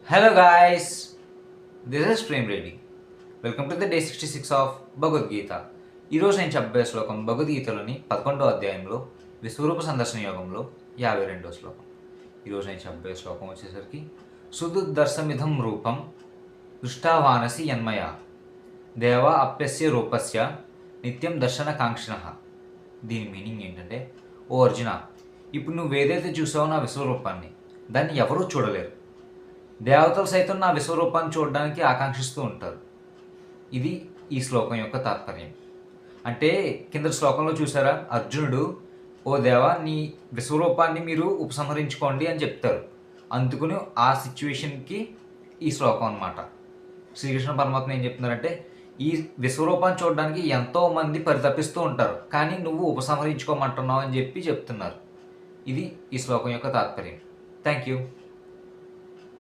Hello guys, this is Prem Reddy. Welcome to the day 66 of Bhagavad Gita. ఈరోజు నేను చెప్పే శ్లోకం భగవద్గీతలోని 11వ అధ్యాయంలో విశ్వరూప సందర్శన యోగంలో 52వ శ్లోకం. ఈరోజు నేను చెప్పే శ్లోకం వచ్చేసరికి సుదుర్దర్శమిధం రూపం దృష్టావానసి యన్మయ దేవ అప్యస్య రూపస్య నిత్యం దర్శన కాంక్షిణ. దీని మీనింగ్ ఏంటంటే, ఓ అర్జున, ఇప్పుడు నువ్వు ఏదైతే చూసావో నా విశ్వరూపాన్ని, దాన్ని ఎవరూ చూడలేరు. దేవతలు సైతం నా విశ్వరూపాన్ని చూడడానికి ఆకాంక్షిస్తూ ఉంటారు. ఇది ఈ శ్లోకం యొక్క తాత్పర్యం. అంటే కింద శ్లోకంలో చూసారా, అర్జునుడు ఓ దేవా, నీ విశ్వరూపాన్ని మీరు ఉపసంహరించుకోండి అని చెప్తారు. అందుకుని ఆ సిచ్యువేషన్కి ఈ శ్లోకం అన్నమాట. శ్రీకృష్ణ పరమాత్మ ఏం చెప్తున్నారంటే, ఈ విశ్వరూపాన్ని చూడడానికి ఎంతోమంది పరితపిస్తూ ఉంటారు, కానీ నువ్వు ఉపసంహరించుకోమంటున్నావు అని చెప్తున్నారు. ఇది ఈ శ్లోకం యొక్క తాత్పర్యం. Thank you.